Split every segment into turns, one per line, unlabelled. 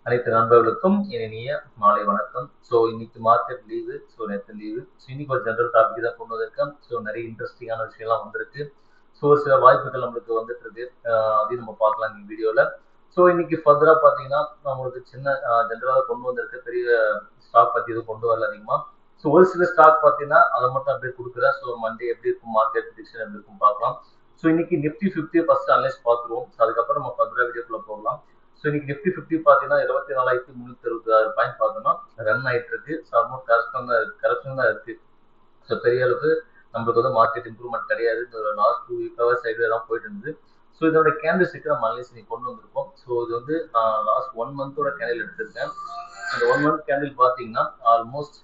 அனைத்து நண்பர்களுக்கும் இனிய மாலை வணக்கம். ஸோ இன்னைக்கு மார்க்கெட் லீவு, ஸோ நேற்று லீவு. ஸோ இன்னைக்கு ஒரு ஜென்ரல் டாபிக் தான் கொண்டு வந்திருக்கேன். ஸோ நிறைய இன்ட்ரெஸ்டிங்கான விஷயம்லாம் வந்திருக்கு. ஸோ சில வாய்ப்புகள் நம்மளுக்கு வந்துட்டு இருக்கு. அதையும் நம்ம பார்க்கலாம் இந்த வீடியோவில். ஸோ இன்னைக்கு ஃபர்தராக பார்த்தீங்கன்னா நம்மளுக்கு சின்ன ஜென்ரலாக கொண்டு வந்திருக்கு. பெரிய ஸ்டாக் பற்றி எதுவும் கொண்டு வரல அதிகமாக. ஸோ ஒரு சில ஸ்டாக் பார்த்தீங்கன்னா அதை மட்டும் அப்படியே கொடுக்குறேன். ஸோ மண்டே எப்படி இருக்கும், மார்க்கெட் ப்ரிடிக்ஷன் எப்படி இருக்கும் பார்க்கலாம். ஸோ இன்னைக்கு நிஃப்டி 50 ஃபர்ஸ்ட் அனலைஸ் பார்த்துருவோம். ஸோ அதுக்கப்புறம் நம்ம ஃபர்தராக வீடியோக்குள்ள போகலாம். ஸோ இன்னைக்கு நிஃப்டி 50 பார்த்தீங்கன்னா 24,366 பாயிண்ட் பார்த்தோம்னா ரன் ஆயிட்டு இருக்கு. ஸோ ஆல்மோஸ்ட் கரெக்ஷன் தான் இருக்கு. ஸோ பெரிய அளவுக்கு நம்மளுக்கு வந்து மார்க்கெட் இம்ப்ரூவ்மெண்ட் கிடையாது. லாஸ்ட் 2 வீக் சைடில் தான் போயிட்டு இருந்தது. ஸோ இதோட கேண்டில் ஸ்டிக் நம்ம அனலைஸ் கொண்டு வந்திருக்கோம். ஸோ இது வந்து நான் லாஸ்ட் 1 மந்தோட கேண்டில் எடுத்திருக்கேன். அந்த 1 மந்த் கேண்டில் பார்த்தீங்கன்னா ஆல்மோஸ்ட்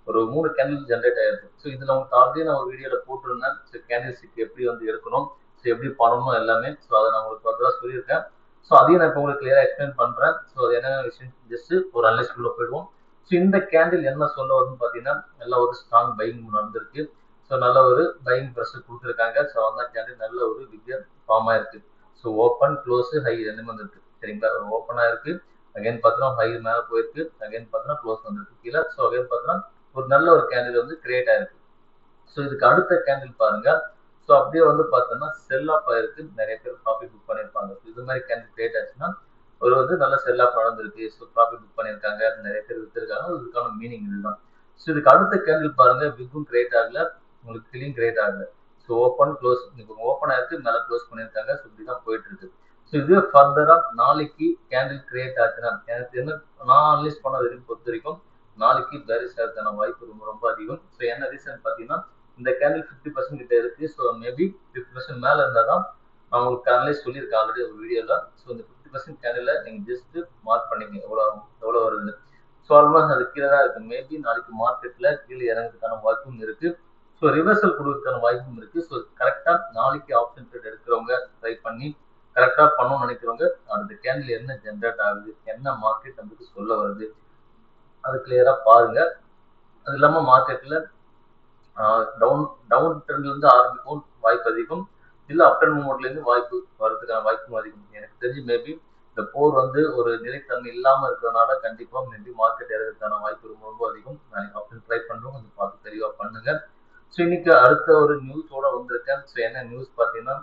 ஒரு 3 கேண்டில் ஜென்ரேட் ஆயிருக்கு. ஸோ இதில் உங்களுக்கு ஆல்ரெடி நான் ஒரு வீடியோவில் போட்டிருந்தேன். ஸோ கேண்டில் ஸ்டிக் எப்படி வந்து எடுக்கணும், ஸோ எப்படி பண்ணணும் எல்லாமே. ஸோ அதை நான் உங்களுக்கு ஃபர்தராக சொல்லியிருக்கேன். ஸோ அதையும் நான் இப்போ உங்களுக்கு கிளியராக எக்ஸ்பிளைன் பண்ணுறேன். ஸோ அது என்ன விஷயம் ஜஸ்ட் ஒரு அனலைஸ்குள்ளே போயிடுவோம். ஸோ இந்த கேண்டில் என்ன சொல்ல வருதுன்னு பார்த்தீங்கன்னா நல்ல ஒரு ஸ்ட்ராங் பையிங் நடந்திருக்கு. ஸோ நல்ல ஒரு பையிங் ப்ரெஷர் கொடுத்துருக்காங்க. ஸோ அந்த கேண்டில் நல்ல ஒரு பிக்கர் ஃபார்ம் ஆயிருக்கு. ஸோ ஓப்பன் க்ளோஸ் ஹை ரெண்டுமே வந்துருக்கு. சரிங்களா, ஓப்பன் ஆயிருக்கு. அகைன் பார்த்தோன்னா ஹை மேலே போயிருக்கு. அகைன் பார்த்தோன்னா க்ளோஸ் வந்துருக்கு கீழே. ஸோ அகைன் பார்த்தோன்னா ஒரு நல்ல ஒரு கேண்டில் வந்து கிரியேட் ஆயிருக்கு. ஸோ இதுக்கு அடுத்த கேண்டில் பாருங்க. ஸோ அப்படியே வந்து பார்த்தோம்னா செல் ஆஃப் ஆயிருக்கு. நிறைய பேர் ப்ராஃபிட் புக் பண்ணியிருப்பாங்க. இது மாதிரி கேண்டில் கிரியேட் ஆச்சுன்னா ஒரு வந்து நல்ல செல் ஆஃப் நடந்திருக்கு. ஸோ ப்ராஃபிட் புக் பண்ணியிருக்காங்க, நிறைய பேர் வித்துருக்காங்க. இதுக்கான மீனிங் இதுதான். ஸோ இதுக்கு அடுத்த கேண்டில் பாருங்க, பிக்கும் கிரியேட் ஆகல, உங்களுக்கு கிளியும் கிரியேட் ஆகல. ஸோ ஓப்பன் க்ளோஸ், இப்போ ஓப்பன் ஆயிருக்கு, மேலே க்ளோஸ் பண்ணியிருக்காங்க. ஸோ இப்படிதான் போயிட்டு இருக்கு. ஸோ இதுவே ஃபர்தரா நாளைக்கு கேண்டில் கிரியேட் ஆச்சுன்னா எனக்கு என்ன நான் அனலைஸ் பண்ண வரைக்கும் பொறுத்த வரைக்கும் நாளைக்கு பேரிஷ் ஆகிறதுக்கான வாய்ப்பு ரொம்ப ரொம்ப அதிகம். ஸோ என்ன ரீசன் பார்த்தீங்கன்னா இந்த கேண்டில் 50% கிட்ட இருக்கு. ஸோ மேபி 50% மேலே இருந்தால் தான் நான் உங்களுக்கு அனலைஸ் சொல்லியிருக்கேன் ஆல்ரெடி ஒரு வீடியோவில். ஸோ இந்த 50% கேண்டில் நீங்கள் ஜஸ்ட் மார்க் பண்ணிக்கங்க எவ்வளோ வருதுன்னு. ஸோ ஆல்மோஸ்ட் அது கீழே தான் இருக்கு. மேபி நாளைக்கு மார்க்கெட்டில் கீழே இறங்குறதுக்கான வாய்ப்பும் இருக்கு. ஸோ ரிவர்சல் கொடுக்கறதுக்கான வாய்ப்பும் இருக்கு. ஸோ கரெக்டாக நாளைக்கு ஆப்ஷன் ட்ரேட் எடுக்கிறவங்க ட்ரை பண்ணி கரெக்டாக பண்ணணும்னு நினைக்கிறவங்க அந்த கேண்டில் என்ன ஜென்ரேட் ஆகுது, என்ன மார்க்கெட் நமக்கு சொல்ல வருது, அது கிளியரா பாருங்க. அது இல்லாம மார்க்கெட்ல டவுன் ட்ரெண்ட்ல இருந்து ஆரம்பிக்கும் வாய்ப்பு அதிகம், இல்ல அப் ட்ரெண்ட் மூவ்மெண்ட்ல இருந்து வாய்ப்பு வரதுக்கான வாய்ப்பும் அதிகம். எனக்கு தெரிஞ்சு மேபி இந்த போர் வந்து ஒரு நிலைத்தன்மை இல்லாம இருக்கிறதுனால கண்டிப்பா மேபி மார்க்கெட் இறங்குறதுக்கான வாய்ப்பு ரொம்ப ரொம்ப அதிகம். நாளைக்கு ஆப்ஷன் ட்ரை பண்றோம், கொஞ்சம் பார்த்து தெளிவா பண்ணுங்க. ஸோ இன்னைக்கு அடுத்த ஒரு நியூஸோட வந்திருக்கேன். ஸோ என்ன நியூஸ் பார்த்தீங்கன்னா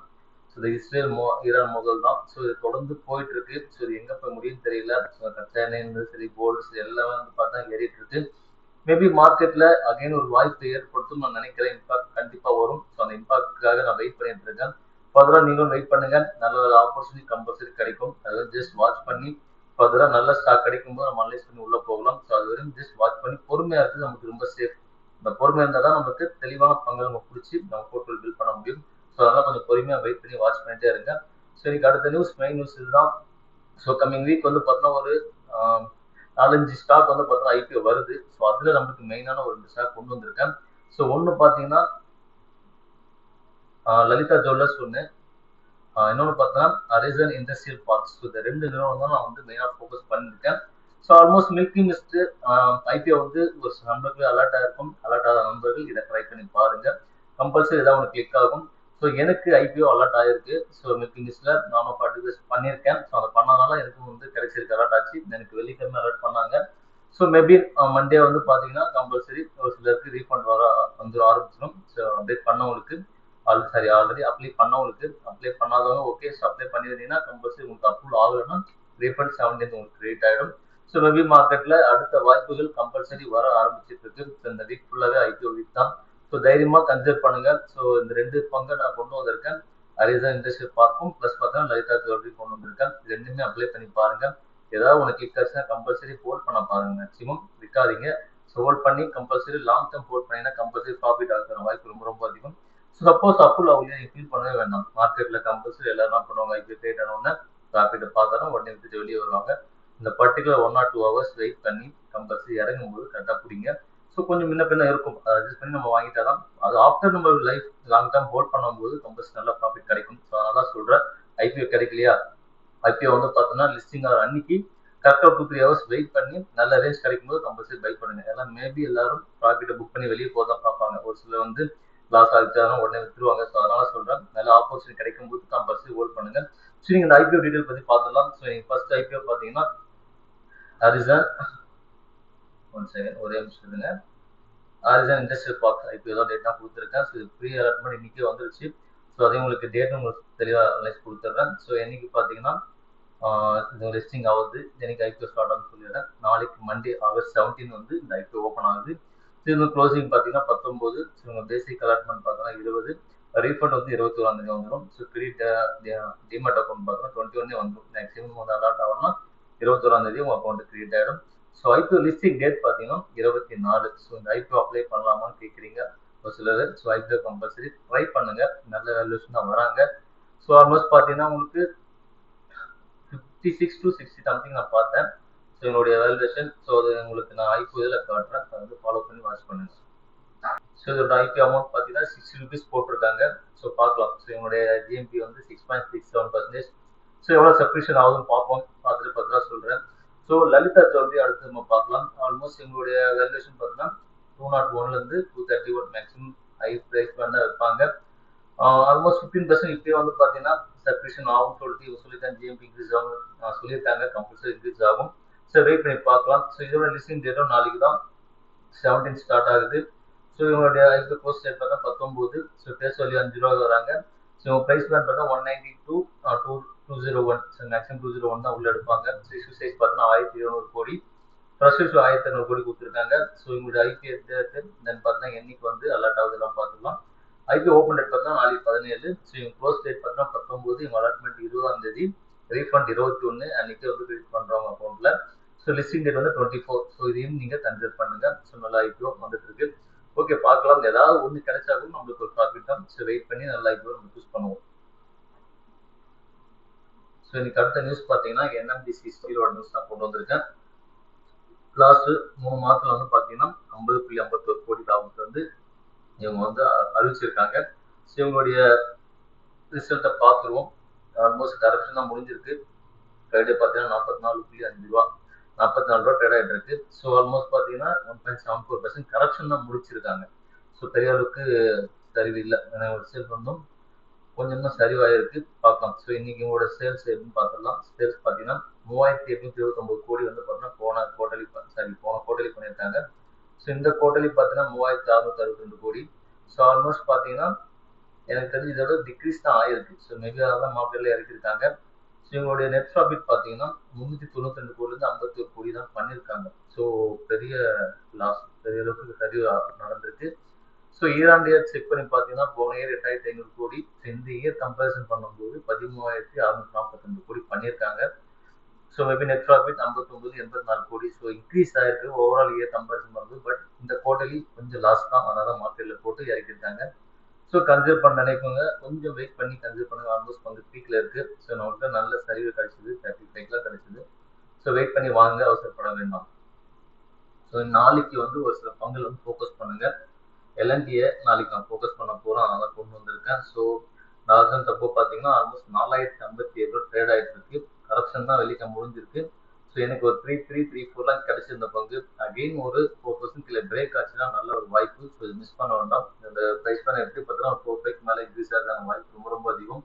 இஸ்ரேல் ஈரான் மோதல் தான். ஸோ இது தொடர்ந்து போயிட்டு இருக்கு. ஸோ இது எங்க போய் முடியும்னு தெரியல. கச்சா எண்ணெய் சரி, கோல்டு எல்லாமே வந்து பார்த்தா ஏறிட்டு இருக்கு. மேபி மார்க்கெட்ல அகைன் ஒரு வாய்ப்பை ஏற்படுத்தும் நான் நினைக்கிறேன். இம்பாக்ட் கண்டிப்பா வரும். ஸோ அந்த இம்பாக்டுக்காக நான் வெயிட் பண்ணிட்டு இருக்கேன். ஃபர்தரா நீங்களும் வெயிட் பண்ணுங்க. நல்ல ஆப்பர்ச்சுனிட்டி கம்பல்சரி கிடைக்கும். அதாவது ஜஸ்ட் வாட்ச் பண்ணி ஃபர்தரா நல்ல ஸ்டாக் கிடைக்கும் போது நம்ம அனலைஸ் பண்ணி உள்ள போகலாம். ஸோ அது வரைக்கும் ஜஸ்ட் வாட்ச் பண்ணி பொறுமையா இருக்குது நமக்கு ரொம்ப சேஃப். இந்த பொறுமையா இருந்தால் தான் நமக்கு தெளிவான பங்கு நம்ம பிடிச்சி நம்ம போர்ட்ஃபோலியோ பில்ட் பண்ண முடியும். ஸோ அதெல்லாம் கொஞ்சம் பொறுமையா வெயிட் பண்ணி வாட்ச் பண்ணிட்டே இருங்க. சரி, அடுத்த நியூஸ் மெயின் நியூஸ் இதுதான். ஸோ கம்மிங் வீக் வந்து பார்த்தோன்னா ஒரு 4-5 ஸ்டாக் வந்து பார்த்தோன்னா ஐபிஓ வருது. ஸோ அதுல நம்மளுக்கு மெயினான ஒரு 2 ஸ்டாக் கொண்டு வந்திருக்கேன். ஸோ ஒன்று பார்த்தீங்கன்னா லலிதா ஜுவல்லர்ஸ் ஒன்று, இன்னொன்று பார்த்தோன்னா அரிசன் இண்டஸ்ட்ரியல் பார்க்ஸ். ஸோ இந்த 2 நிறுவனம் தான் நான் வந்து மெயினாக ஃபோக்கஸ் பண்ணியிருக்கேன். So almost milky mist IPO வந்து ஒரு நண்பர்கள் அலர்ட் ஆயிருக்கும். அலர்ட் ஆகாத நண்பர்கள் இதை ட்ரை பண்ணி பாருங்க. கம்பல்சரி ஏதாவது ஒன்று கிளிக் ஆகும். ஸோ எனக்கு ஐபிஓ அலர்ட் ஆயிருக்கு. ஸோ மில்கி மிஸ்ட்ல நானும் பார்ட்டிசிபேட் பண்ணியிருக்கேன். ஸோ அதை பண்ணனால எனக்கு வந்து கிடைச்சிருக்கு, அலர்ட் ஆச்சு. எனக்கு வெள்ளிக்கிழமை அலர்ட் பண்ணாங்க. ஸோ மேபி மண்டே வந்து பார்த்தீங்கன்னா கம்பல்சரி ஒரு சிலருக்கு ரீஃபண்ட் வந்து ஆரம்பிச்சிடும். ஸோ அப்டேட் பண்ணவங்களுக்கு ஆல்ரெடி அப்ளை பண்ணவங்களுக்கு, அப்ளை பண்ணாதவங்க ஓகே. ஸோ அப்ளை பண்ணியிருந்தீங்கன்னா கம்பல்சரி உங்களுக்கு அப்ரூவல் ஆகலைன்னா ரீஃபண்ட் 17th உங்களுக்கு கிரியேட் ஆகிடும். ஸோ மேபி மார்க்கெட்ல அடுத்த வாய்ப்புகள் கம்பல்சரி வர ஆரம்பிச்சிட்டு இருக்கு. ஸோ இந்த வீக் ஃபுல்லாவே ஐபிஓ வீக் தான். ஸோ தைரியமா கன்சிடர் பண்ணுங்க. ஸோ இந்த 2 பங்கை நான் கொண்டு வந்திருக்கேன். அரிசன் இண்டஸ்ட்ரியல் பார்க்கும் பிளஸ் பார்த்தீங்கன்னா லலிதா ஜுவல்லரி கொண்டு வந்திருக்கேன். ரெண்டுமே அப்ளை பண்ணி பாருங்க. ஏதாவது உனக்கு கிளிக் ஆச்சுன்னா கம்பல்சரி ஹோல்ட் பண்ண பாருங்க. மேக்ஸிமம் விற்காதீங்க. ஸோ ஹோல்ட் பண்ணி கம்பல்சரி லாங் டேர்ம் ஹோல்ட் பண்ணினா கம்பல்சரி ப்ராஃபிட் ஆகிற வாய்ப்பு ரொம்ப ரொம்ப அதிகம். ஸோ சப்போஸ் அப்புல் அவங்க நீங்க ஃபீல் பண்ணவே வேண்டாம். மார்க்கெட்ல கம்பல்சரி எல்லாரும் பண்ணுவாங்க, ஐபிஓ கிரியேட் ஆனோடனே ப்ராஃபிட்டை பார்த்தாலும் உடனே விட்டுட்டு வெளியே வருவாங்க. இந்த பர்டிகுலர் 1 or 2 hours வெயிட் பண்ணி கம்பல்சரி இறங்கும் போது கரெக்டாக பிடிங்க. ஸோ கொஞ்சம் முன்ன பின்ன இருக்கும், அதை அட்ஜஸ்ட் பண்ணி நம்ம வாங்கிட்டாதான் அது ஆஃப்டர் நம்ம லைஃப் லாங் டேர்ம் ஹோல்ட் பண்ணும்போது கம்பல்சரி நல்ல ப்ராஃபிட் கிடைக்கும். ஸோ அதனால சொல்றேன், ஐபிஓ கிடைக்கலையா, ஐபிஓ வந்து பார்த்தோன்னா லிஸ்டிங் ஆகிற அன்னைக்கு கரெக்டாக 2-3 hours வெயிட் பண்ணி நல்ல ரேஞ்ச் கிடைக்கும் போது கம்பல்சரி பை பண்ணுங்க. ஏன்னா மேபி எல்லாரும் ப்ராஃபிட்டை புக் பண்ணி வெளியே போக தான் பார்ப்பாங்க. ஒரு சிலர் வந்து லாஸ் ஆகிச்சாலும் உடனே வித்துருவாங்க. ஸோ அதனால சொல்றேன், நல்ல ஆப்பர்ச்சுனிட்டி கிடைக்கும் போது கம்பல்சரி ஹோல்ட் பண்ணுங்க. ஸோ நீங்க இந்த ஐபிஓ டீடைல் பத்தி பார்த்துடலாம். ஸோ நீங்க ஃபர்ஸ்ட் ஐபிஓ பார்த்தீங்கன்னா ஹாரிசன் ஒன் செகண்ட் ஒரே நிமிஷம் இருங்க. ஹாரிசன் இண்டஸ்ட்ரியல் பார்க் இப்போ ஏதோ டேட் தான் கொடுத்துருக்கேன். ஸோ ப்ரீ அலாட்மெண்ட் இன்னைக்கு வந்துருச்சு. ஸோ அதையும் உங்களுக்கு டேட் உங்களுக்கு தெளிவாக அனலைஸ் கொடுத்துட்றேன். ஸோ என்னைக்கு பார்த்தீங்கன்னா இது லிஸ்டிங் ஆகுது, எனக்கு ஐபிஓ ஸ்டார்ட் ஆகுதுன்னு சொல்லிடுறேன். நாளைக்கு மண்டே ஆகஸ்ட் 17 வந்து இந்த ஐபிஓ ஓப்பன் ஆகுது. ஸோ க்ளோசிங் பார்த்தீங்கன்னா 19. ஸோ உங்கள் பேசிக் அலாட்மெண்ட் பார்த்தீங்கன்னா 20. ரீஃபண்ட் வந்து 21 வந்துடும். ஸோ ப்ரீ டிமெட் அக்கௌண்ட் பார்த்தீங்கன்னா 21 வந்துடும். மேக்ஸிமம் வந்து அலாட் ஆகணும்னா 21 உங்கள் அக்கௌண்ட் கிரியேட் ஆகிடும். ஸோ ஐபிஓ லிஸ்டிங் டேட் பார்த்தீங்கன்னா 24. ஸோ இந்த ஐபிஓ அப்ளை பண்ணலாமான்னு கேட்குறீங்க ஒரு சிலர். ஸோ ஐபிஓ கம்பல்சரி ட்ரை பண்ணுங்க, நல்ல வேல்யூஷன் தான் வராங்க. ஸோ ஆல்மோஸ்ட் பார்த்தீங்கன்னா உங்களுக்கு 56 to 60 சம்திங் நான் பார்த்தேன். ஸோ என்னுடைய வேல்யூவேஷன். ஸோ அது உங்களுக்கு நான் ஐபிஓ இதில் காட்டுறேன், அதை வந்து ஃபாலோ பண்ணி வாட்ச் பண்ணுங்க. ஸோ இதோட ஐபிஓ அமௌண்ட் பார்த்தீங்கன்னா 60 rupees போட்டிருக்காங்க. ஸோ பார்க்கலாம். ஸோ என்னுடைய ஜிஎம்பி வந்து 6.67%. ஸோ எவ்வளோ சப்ஸ்கிரிப்ஷன் ஆகுதுன்னு பார்ப்போம், பார்த்துட்டு பார்த்தா சொல்கிறேன். ஸோ லலிதா ஜுவல்லரி அடுத்து நம்ம பார்க்கலாம். ஆல்மோஸ்ட் எங்களுடைய வேல்யூவேஷன் பார்த்தீங்கன்னா 201 231 மேக்ஸிமம் ஹை ப்ரைஸ் பண்ண வைப்பாங்க. ஆல்மோஸ்ட் 15% இப்போயே வந்து பார்த்தீங்கன்னா சப்ஸ்கிரிப்ஷன் ஆகும் சொல்லியிருக்காங்க. ஜிஎம்பி இன்க்ரீஸ் ஆகும் சொல்லியிருக்காங்க, கம்பல்சரி இன்க்ரீஸ் ஆகும். ஸோ வெயிட் பண்ணி பார்க்கலாம். ஸோ இதோட லிஸ்டிங் டேட்டும் நாளைக்கு தான் 17 ஸ்டார்ட் ஆகுது. ஸோ இவங்களுடைய ஐபிஓ க்ளோஸ் டேட் பார்த்தா 19. ஸோ பேஸ் வேல்யூ 5 ரூபா வராங்க. ஸோ ப்ரைஸ் பிளான் பார்த்தா 192 201. ஸோ மேக்ஸிமம் 201 தான் உள்ள எடுப்பாங்க. ஸோ இஷ்யூ சைஸ் பார்த்தீங்கன்னா 1200 கோடி, ஃப்ரெஷ் இஷ்யூ 1500 கோடி கொடுத்துருக்காங்க. ஸோ இவங்களுடைய ஐபிஓ டேட் தென் பார்த்தீங்கன்னா என்னைக்கு வந்து அலர்ட் ஆகுதுலாம் பார்த்துக்கலாம். ஐபிஓ ஓப்பன் டேட் பார்த்தீங்கன்னா நாளைக்கு 17. ஸோ இவங்க க்ளோஸ் டேட் பார்த்தீங்கன்னா 19. இவங்க அலாட்மெண்ட் 20 ரீஃபண்ட் 21 அன்னைக்கு வந்து கிரெடிட் பண்ணுறவங்க அக்கௌண்ட்டில். ஸோ லிஸ்டிங் டேட் வந்து 24. ஸோ இதையும் நீங்கள் கன்சிடர் பண்ணுங்க. ஸோ நல்லா ஐபிஓ வந்துட்டு இருக்கு. ஓகே பார்க்கலாம், ஏதாவது ஒன்று கிடைச்சாலும் நம்மளுக்கு ஒரு ப்ராஃபிட் தான். ஸோ வெயிட் பண்ணி நல்லா ஐபிஓ நம்ம சூஸ் பண்ணுவோம். ஸோ இன்னைக்கு அடுத்த நியூஸ் பார்த்தீங்கன்னா என்எம்டிசி ஸ்டீலோட நியூஸ் தான் கொண்டு வந்திருக்கேன். லாஸ்ட் 3 மாதத்துல வந்து பார்த்தீங்கன்னா 50.51 கோடி லாபத்தை வந்து இவங்க வந்து அறிவிச்சிருக்காங்க. ஸோ இவங்களுடைய ரிசல்ட்டை பார்த்துருவோம். ஆல்மோஸ்ட் கரெக்ஷன் தான் முடிஞ்சிருக்கு. ஃப்ரைடே பார்த்தீங்கன்னா 44.5 ரூபா 44 ரூபா ட்ரேட் ஆகிட்டு இருக்கு. ஸோ ஆல்மோஸ்ட் பார்த்தீங்கன்னா 1.74% கரெக்ஷன் தான் முடிச்சிருக்காங்க. ஸோ பெரிய அளவுக்கு சரிவு இல்லை. ரிசல்ட் வந்தும் கொஞ்சம் தான் சரிவாயிருக்கு, பார்க்கலாம். ஸோ இன்னைக்கு உங்களோட சேல்ஸ் எப்படின்னு பார்த்துடலாம். சேல்ஸ் பார்த்தீங்கன்னா 3829 கோடி வந்து பார்த்தீங்கன்னா போன குவார்டர்லி பண்ணியிருக்காங்க. ஸோ இந்த குவார்டர்லி பார்த்தீங்கன்னா 3662 கோடி. ஸோ ஆல்மோஸ்ட் பார்த்தீங்கன்னா எனக்கு தெரிஞ்சு இதோட டிக்ரீஸ் தான் ஆயிருக்கு. ஸோ மேபி அதான் மார்க்கெட்ல இறக்கிருக்காங்க. ஸோ இவங்களுடைய நெட் ப்ராஃபிட் பார்த்தீங்கன்னா 392 கோடிலேருந்து 51 கோடி தான் பண்ணியிருக்காங்க. ஸோ பெரிய லாஸ், பெரிய அளவுக்கு சரிவு நடந்திருக்கு. ஸோ இயர் செக் பண்ணி பார்த்தீங்கன்னா போன இயர் 8500 கோடி, இந்த இயர் கம்பேரிசன் பண்ணும்போது 13642 கோடி பண்ணியிருக்காங்க. ஸோ மேபி நெட் ப்ராஃபிட் 5984 கோடி. ஸோ இன்க்ரீஸ் ஆயிருக்கு ஓவரால் இயர் கம்பேரிசன் பண்ணும்போது. பட் இந்த குவார்டர்லி கொஞ்சம் லாஸ் தான், அதனால மார்க்கெட்டில் போட்டு இறக்கிருக்காங்க. ஸோ கன்சிடர் பண்ண நினைக்கோங்க, கொஞ்சம் வெயிட் பண்ணி கன்சிடர் பண்ணுங்க. ஆல்மோஸ்ட் கொஞ்சம் பீக்கில் இருக்கு. ஸோ நம்மளுக்கு நல்ல சரிவு கிடைச்சிது, 35 கிடைச்சிது. ஸோ வெயிட் பண்ணி வாங்க, அவசரப்பட வேண்டாம். ஸோ நாளைக்கு வந்து ஒரு சில பங்குகள் வந்து ஃபோக்கஸ் பண்ணுங்க. எல்என்டியை நாளைக்கு நான் ஃபோக்கஸ் பண்ண போகிறோம், அதனால கொண்டு வந்திருக்கேன். ஸோ லாஸ்ட் தப்போ பார்த்தீங்கன்னா ஆல்மோஸ்ட் 4057 ரூபா ட்ரேட் ஆகிட்டு இருக்கு. கரெக்ஷன் தான் வெளியே முடிஞ்சிருக்கு. ஸோ எனக்கு ஒரு 3334 கிடைச்சிருந்த பங்கு அகெயின் ஒரு 4% கீழே பிரேக் ஆச்சுன்னா நல்ல ஒரு வாய்ப்பு. ஸோ இது மிஸ் பண்ண வேண்டாம். இந்த ப்ரைஸ் பண்ண எப்படி பார்த்தீங்கன்னா 4 மேலே இன்க்ரீஸ் ஆகிறதான வாய்ப்பு ரொம்ப ரொம்ப அதிகம்.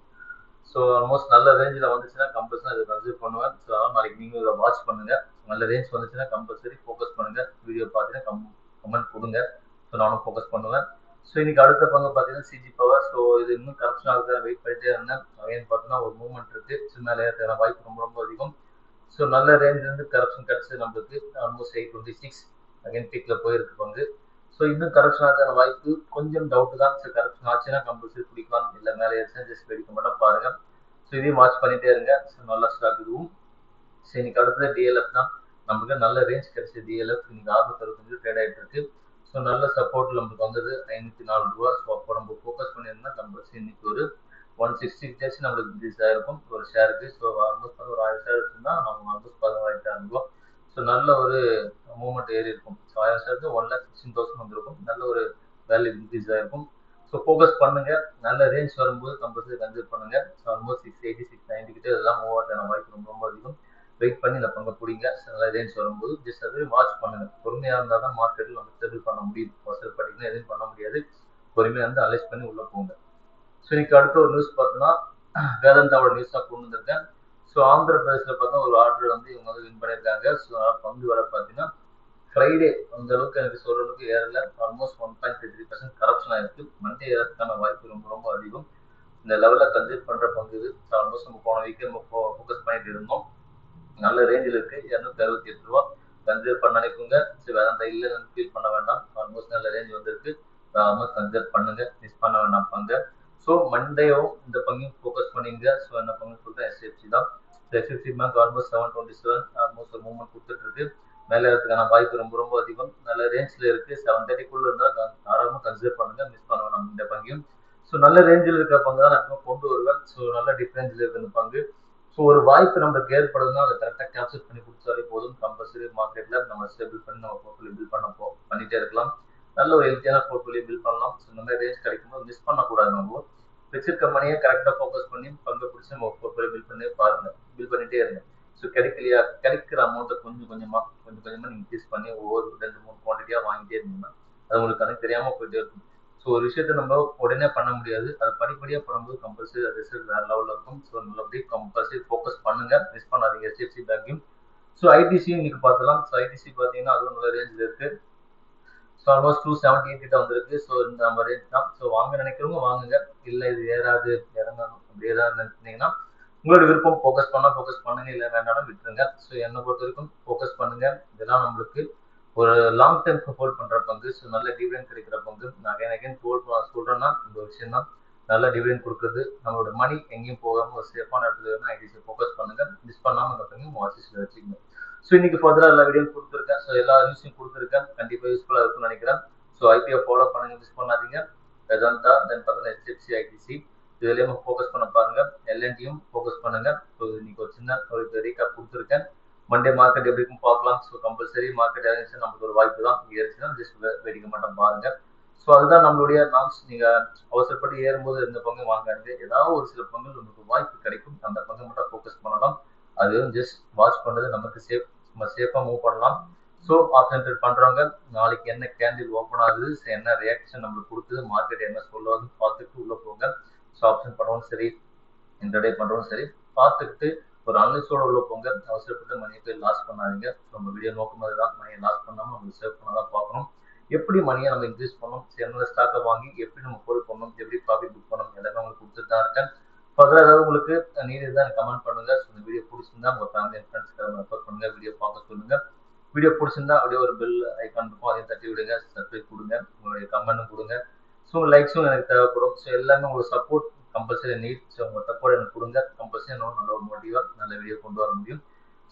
ஸோ ஆல்மோஸ்ட் நல்ல ரேஞ்சில் வந்துச்சுன்னா கம்பல்சரி இதை கன்சிடர் பண்ணுவேன். ஸோ அதனால் நாளைக்கு நீங்கள் இதை வாட்ச் பண்ணுங்க. நல்ல ரேஞ்ச் வந்துச்சுன்னா கம்பல்சரி ஃபோக்கஸ் பண்ணுங்க. வீடியோ பார்த்துட்டு கமெண்ட் கொடுங்க. ஸோ நானும் ஃபோக்கஸ் பண்ணுவேன். ஸோ இன்னைக்கு அடுத்த பங்கு பார்த்தீங்கன்னா சிஜி பவர். ஸோ இது இன்னும் கரெக்ஷன் ஆகுது, வெயிட் பண்ணிட்டே இருந்தேன். அகைன் பார்த்தீங்கன்னா ஒரு மூவ்மெண்ட் இருக்கு. ஸோ மேலே ஏற்ற வாய்ப்பு ரொம்ப ரொம்ப அதிகம். ஸோ நல்ல ரேஞ்சிலேருந்து கரெக்ஷன் கிடைச்சது நம்மளுக்கு ஆல்மோஸ்ட் 826 அகைன் பீக்கில் போயிருக்கு பங்கு. ஸோ இன்னும் கரெக்ஷன் ஆகாத வாய்ப்பு கொஞ்சம் டவுட் தான். ஸோ கரெக்ஷன் ஆச்சுன்னா கம்பல்சரி பிடிக்கலாம், இல்லை மேலே ஏற்ற ஜஸ்ட் வெடிக்க மட்டும் பாருங்க. ஸோ இதையும் வாட்ச் பண்ணிட்டே இருங்க. ஸோ நல்ல ஸ்டாக் இதுவும். ஸோ இன்னைக்கு அடுத்தது டிஎல்எஃப் தான். நம்மளுக்கு நல்ல ரேஞ்ச் கிடைச்சது. டிஎல்எஃப் இன்னைக்கு 665 ட்ரேட் ஆகிட்டு இருக்கு. ஸோ நல்ல சப்போர்ட் நம்மளுக்கு வந்தது 504 ரூபா. ஸோ அப்போ நம்ம ஃபோக்கஸ் பண்ணியிருந்தா கம்பல்சரி இன்னைக்கு ஒரு 160 டேஸ் நம்மளுக்கு இன்க்ரீஸ் ஆயிருக்கும் ஒரு ஷேருக்கு. ஸோ ஆல்மோஸ்ட் ஒரு 1000 ஷேர் இருக்குன்னா நம்ம ஆல்மோஸ்ட் 11600 ரூபா. ஸோ நல்ல ஒரு மூவ்மெண்ட் ஏறி இருக்கும். ஸோ 1000 ஷேருக்கு 1,16,000 வந்திருக்கும். நல்ல ஒரு வேல்யூ இன்க்ரீஸ் ஆயிருக்கும். ஸோ ஃபோக்கஸ் பண்ணுங்க. நல்ல ரேஞ்ச் வரும்போது கம்பல்சரி கன்சிடர் பண்ணுங்க. ஸோ ஆல்மோஸ்ட் 680 690 கிட்ட இதெல்லாம் மூவ் ஆகான வாய்ப்பு ரொம்ப ரொம்ப அதிகம். வெயிட் பண்ணி இந்த பங்கு பிடிங்க. நல்ல ரேஞ்ச் வரும்போது ஜஸ்ட் அது வாட்ச் பண்ணுங்க. பொறுமையாக இருந்தால் தான் மார்க்கெட்டில் வந்து செட்டில் பண்ண முடியும். அவசரப்பட்டீங்கன்னா எதுவும் பண்ண முடியாது. பொறுமையாக வந்து அனலைஸ் பண்ணி உள்ள போங்க. ஸோ இன்னைக்கு அடுத்த ஒரு நியூஸ் பார்த்தோன்னா வேதாந்தாவோட நியூஸ் தான் கொண்டு வந்திருக்கேன். ஸோ ஸோ ஆந்திர பிரதேசில் பார்த்தா ஒரு ஆர்டர் வந்து இவங்க வந்து வின் பண்ணியிருக்காங்க. ஸோ பங்கு வர பார்த்தீங்கன்னா ஃப்ரைடே அந்த அளவுக்கு எனக்கு சொல்ற அளவுக்கு ஏறல. ஆல்மோஸ்ட் 1.33% கரப்ஷன் ஆயிருக்கு. மண்டே ஏறதுக்கான வாய்ப்பு ரொம்ப ரொம்ப அதிகம். இந்த லெவலில் கன்சிடர் பண்ற பங்கு இது. ஆல்மோஸ்ட் நம்ம போன வீக்கே நம்ம ஃபோக்கஸ் பண்ணிட்டு இருந்தோம். நல்ல ரேஞ்சில் இருக்கு. 268 ரூபா கன்சிடர் பண்ண நினைக்குங்க. சரி வேற இல்லைன்னு ஃபீல் பண்ண வேண்டாம். ஆல்மோஸ்ட் நல்ல ரேஞ்ச் வந்திருக்கு. கன்சிடர் பண்ணுங்க, மிஸ் பண்ண வேண்டாம் பங்கு. ஸோ மண்டேவும் இந்த பங்கையும் ஃபோக்கஸ் பண்ணிங்க. ஸோ என்ன பங்கு சொல்றேன் எஸ்எஃப்சி தான். எஸ்எஃப்சி பேங்க் ஆல்மோஸ்ட் 727 ஆல்மோஸ்ட் ஒரு மூவ்மெண்ட் கொடுத்துட்டு இருக்கு. மேலே இருக்கிறதுக்கான வாய்ப்பு ரொம்ப ரொம்ப அதிகம். நல்ல ரேஞ்சில் இருக்கு. 730 இருந்தால் தாராளமாக கன்சிடர் பண்ணுங்க, மிஸ் பண்ண வேண்டாம் இந்த பங்கையும். ஸோ நல்ல ரேஞ்சில் இருக்க பங்கு தான் நான் கொண்டு வருவேன். ஸோ நல்ல டிஃபரன்ஸில் இருக்கு இந்த பங்கு. ஸோ ஒரு வாய்ப்பு நம்மளுக்கு ஏற்படுதுன்னா அதை கரெக்டாக கேப்சர் பண்ணி கொடுத்தாலே போதும். கம்பல்சரி மார்க்கெட்ல நம்ம ஸ்டேபிள் பண்ணி நம்ம போர்ட்ஃபோலியோ பில்ட் பண்ணிட்டே இருக்கலாம். நல்ல ஒரு ஹெல்த்தியான போர்ட்ஃபோலியோ பில்ட் பண்ணலாம். ஸோ இந்த மாதிரி ரேஞ்ச் கிடைக்கும்போது மிஸ் பண்ணக்கூடாது. நம்ம வச்சிருக்க மணியை கரெக்டாக ஃபோக்கஸ் பண்ணி பங்கை பிடிச்சி நம்ம போர்ட்ஃபோலியோ பில்ட் பண்ணி பாருங்க, பில்ட் பண்ணிட்டே இருங்க. ஸோ கிடைக்கலையா, கிடைக்கிற அமௌண்ட்டை கொஞ்சம் கொஞ்சமாக நீங்கள் இன்க்ரீஸ் பண்ணி ஒவ்வொரு 2-3 குவான்டிட்டியாக வாங்கிட்டே இருந்தீங்கன்னா அது உங்களுக்கு கணக்கு தெரியாமல் போயிட்டே இருக்கும். ஸோ ஒரு விஷயத்த நம்ம உடனே பண்ண முடியாது. அதை படிப்படியாக பண்ணும்போது கம்பல்சரி ரிசல்ட் வேற லெவலில் இருக்கும். ஸோ நல்லபடியாக கம்பல்சரி ஃபோக்கஸ் பண்ணுங்க, மிஸ் பண்ணாதீங்க HDFC பேங்கையும். ஸோ ஐடிசியும் இன்னைக்கு பார்க்கலாம். ஸோ ஐடிசி பார்த்தீங்கன்னா அதுவும் நல்ல ரேஞ்சில் இருக்கு. ஸோ ஆல்மோஸ்ட் 278 கிட்ட வந்திருக்கு. ஸோ இந்த நம்ம ரேஞ்ச் தான். ஸோ வாங்க நினைக்கிறவங்க வாங்குங்க. இல்லை இது ஏறாது இறங்கணும் அப்படி ஏதாவது நினைச்சீங்கன்னா உங்களோட விருப்பம். ஃபோக்கஸ் பண்ணுங்க, இல்லை வேண்டாம் விட்டுருங்க. ஸோ என்னை பொறுத்த வரைக்கும் ஃபோக்கஸ் பண்ணுங்க. இதெல்லாம் நம்மளுக்கு ஒரு லாங் டைம் ஹோல்ட் பண்ற பங்கு. ஸோ நல்ல டிவிடெண்ட் கிடைக்கிற பங்கு. நான் அகைன் சொல்றேன்னா இந்த விஷயம் தான். நல்ல டிவிடெண்ட் கொடுக்குறது. நம்மளோட மணி எங்கேயும் போகாம ஒரு சேஃபான இடத்துல ஐடிசி ஃபோக்கஸ் பண்ணுங்க. மிஸ் பண்ணாம இந்த பங்கு வாட்சிஸ்ல வச்சுக்கோங்க. ஸோ இன்னைக்கு ஃபர்தரா எல்லா வீடியோ கொடுத்துருக்கேன். ஸோ எல்லா நியூஸையும் கொடுத்துருக்கேன். கண்டிப்பா யூஸ்ஃபுல்லா இருக்கும்னு நினைக்கிறேன். ஸோ ஐபிஓ ஃபாலோ பண்ணுங்க, மிஸ் பண்ணாதீங்க. வேதாந்தா தென் பார்த்தீங்கன்னா HDFC ஐடிசி இதுலயும் ஃபோக்கஸ் பண்ண பாருங்க. எல்என்டியும் ஃபோக்கஸ் பண்ணுங்க. ஸோ இன்னைக்கு ஒரு சின்ன ஒரு ரீகேப் கொடுத்துருக்கேன். மண்டே மார்க்கெட் எப்படி இருக்கும் பார்க்கலாம். ஸோ கம்பல்சரி மார்க்கெட் இறங்கிச்சு நமக்கு ஒரு வாய்ப்பு தான். ஏறிச்சுன்னா ஜஸ்ட் வெடிக்க மாட்டோம் பாருங்க. ஸோ அதுதான் நம்மளுடைய நாம்ஸ். நீங்க அவசரப்பட்டு ஏறும்போது எந்த பங்கு வாங்காது. ஏதாவது ஒரு சில பங்கு நமக்கு வாய்ப்பு கிடைக்கும். அந்த பங்கு மட்டும் ஃபோக்கஸ் பண்ணலாம். அது ஜஸ்ட் வாட்ச் பண்றது நமக்கு சேஃப். நம்ம சேஃபா மூவ் பண்ணலாம். ஸோ ஆப்ஷன் ட்ரேட் பண்றவங்க நாளைக்கு என்ன கேண்டில் ஓப்பன் ஆகுது, என்ன ரியாக்ஷன் நம்மளுக்கு கொடுக்குது, மார்க்கெட் என்ன சொல்லுவாங்க பார்த்துட்டு உள்ள போங்க. ஸோ ஆப்ஷன் பண்ணுறவங்க சரி, இன்டர்டே பண்றவங்க சரி பார்த்துக்கிட்டு ஒரு அனலிஸ்டோட உள்ள போங்க. அவசரப்பட்டு மணியை போய் லாஸ் பண்ணாதீங்க. நம்ம வீடியோ நோக்கம் தான் மணியை லாஸ் பண்ணாம நம்ம சேவ் பண்ணதான் பார்க்கணும். எப்படி மணியை நம்ம இன்க்ரீஸ் பண்ணணும், எந்த ஸ்டாக்கை வாங்கி எப்படி நம்ம ஹோல்ட் பண்ணணும், எப்படி ப்ராஃபிட் புக் பண்ணணும் எல்லாமே உங்களுக்கு கொடுத்துட்டு தான் இருக்கேன். ஃபர்தர் ஏதாவது உங்களுக்கு நீட் தான் கமெண்ட் பண்ணுங்க. இந்த வீடியோ பிடிச்சிருந்தா உங்க ஃபேமிலி அண்ட் ஃப்ரெண்ட்ஸ்க்கு ரெஃபர் பண்ணுங்க. வீடியோ பார்க்க சொல்லுங்க. வீடியோ பிடிச்சிருந்தா அப்படியே ஒரு பெல் ஐக்கான் இருக்கும், அதையும் தட்டி விடுங்க. சப்ஸ்கிரைப் கொடுங்க, உங்களுடைய கமெண்ட்டும் கொடுங்க. ஸோ லைக்ஸும் எனக்கு தேவைப்படும். ஸோ எல்லாமே உங்களுக்கு சப்போர்ட் கம்பல்சரி நீட். ஸோ உங்க சப்போர்ட் எனக்கு கொடுங்க. கம்பல்சரி நல்ல ஒரு மோட்டிவா நல்ல வீடியோ கொண்டு வர முடியும்.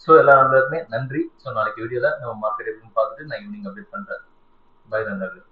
ஸோ எல்லா நண்பர்களுக்குமே நன்றி. ஸோ நாளைக்கு வீடியோல நம்ம மார்க்கெட் எப்படின்னு பார்த்துட்டு நான் ஈவினிங் அப்டேட் பண்றேன். பை நண்பர்கள்.